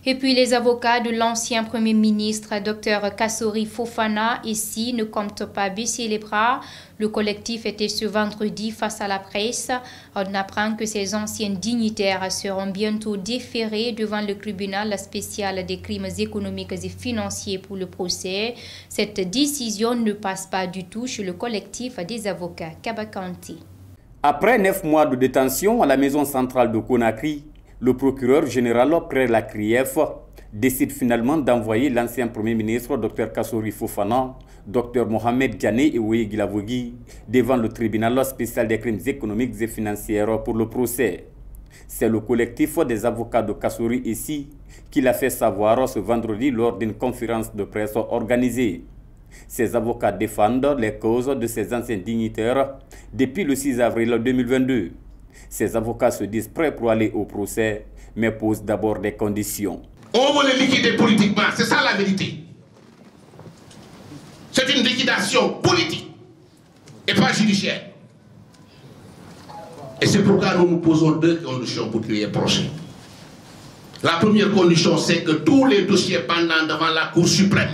Et puis les avocats de l'ancien Premier ministre, Dr Kassory Fofana, ici, ne comptent pas baisser les bras. Le collectif était ce vendredi face à la presse. On apprend que ces anciens dignitaires seront bientôt déférés devant le tribunal spécial des crimes économiques et financiers pour le procès. Cette décision ne passe pas du tout chez le collectif des avocats Kabakanti. Après 9 mois de détention à la maison centrale de Conakry, le procureur général près la CRIEF décide finalement d'envoyer l'ancien Premier ministre Dr Kassory Fofana, Dr Mohamed Diané et Ouye Guilavogui devant le tribunal spécial des crimes économiques et financiers pour le procès. C'est le collectif des avocats de Kassory ici qui l'a fait savoir ce vendredi lors d'une conférence de presse organisée. Ces avocats défendent les causes de ces anciens dignitaires depuis le 6 avril 2022. Ces avocats se disent prêts pour aller au procès, mais posent d'abord des conditions. On veut les liquider politiquement, c'est ça la vérité. C'est une liquidation politique et pas judiciaire. Et c'est pourquoi nous nous posons 2 conditions pour qu'il y ait procès. La première condition, c'est que tous les dossiers pendants devant la Cour suprême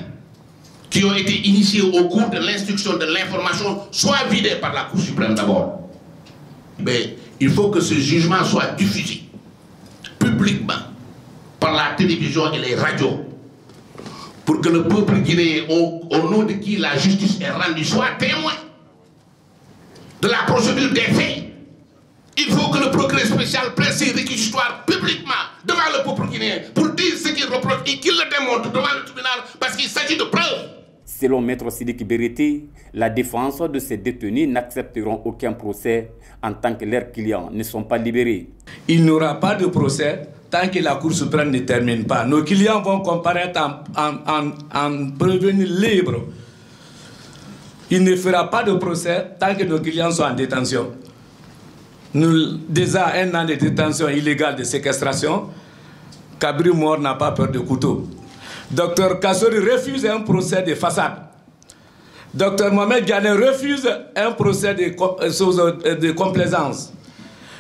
qui ont été initiés au cours de l'instruction de l'information soient vidés par la Cour suprême d'abord. Mais il faut que ce jugement soit diffusé publiquement par la télévision et les radios pour que le peuple guinéen, au nom de qui la justice est rendue, soit témoin de la procédure des faits. Il faut que le procureur spécial prenne ses réquisitoires publiquement devant le peuple guinéen pour dire ce qu'il reproche et qu'il le démontre devant le tribunal parce qu'il s'agit de preuves. Selon Maître Sidiki Berete, la défense de ces détenus n'accepteront aucun procès en tant que leurs clients ne sont pas libérés. Il n'y aura pas de procès tant que la Cour suprême ne termine pas. Nos clients vont comparaître en prévenu libre. Il ne fera pas de procès tant que nos clients sont en détention. Nous, déjà 1 an de détention illégale de séquestration, Kabri Mor n'a pas peur de couteau. Dr Kassory refuse un procès de façade. Dr Mohamed Diané refuse un procès de complaisance.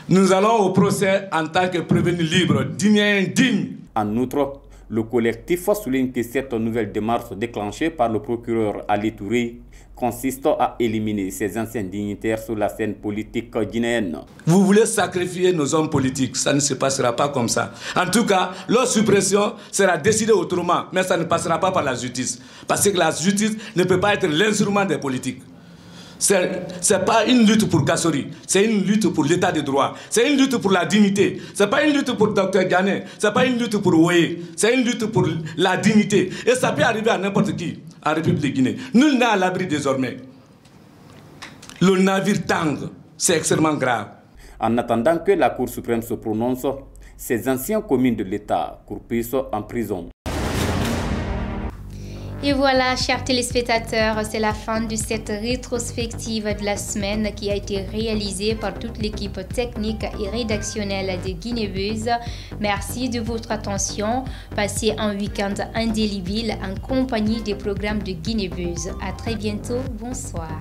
Nous allons au procès en tant que prévenu libre, digne et indigne. En outre, le collectif souligne que cette nouvelle démarche déclenchée par le procureur Ali Touré consiste à éliminer ces anciens dignitaires sur la scène politique guinéenne. Vous voulez sacrifier nos hommes politiques, ça ne se passera pas comme ça. En tout cas, leur suppression sera décidée autrement, mais ça ne passera pas par la justice. Parce que la justice ne peut pas être l'instrument des politiques. Ce n'est pas une lutte pour Kassory, c'est une lutte pour l'état de droit, c'est une lutte pour la dignité. Ce n'est pas une lutte pour Dr Diané, ce n'est pas une lutte pour Ouye, c'est une lutte pour la dignité. Et ça peut arriver à n'importe qui en République de Guinée. Nul n'est à l'abri désormais. Le navire tangue, c'est extrêmement grave. En attendant que la Cour suprême se prononce, ces anciens communes de l'État croupissent en prison. Et voilà, chers téléspectateurs, c'est la fin de cette rétrospective de la semaine qui a été réalisée par toute l'équipe technique et rédactionnelle de Guinée Buzz. Merci de votre attention. Passez un week-end indélébile en compagnie des programmes de Guinée Buzz. À très bientôt. Bonsoir.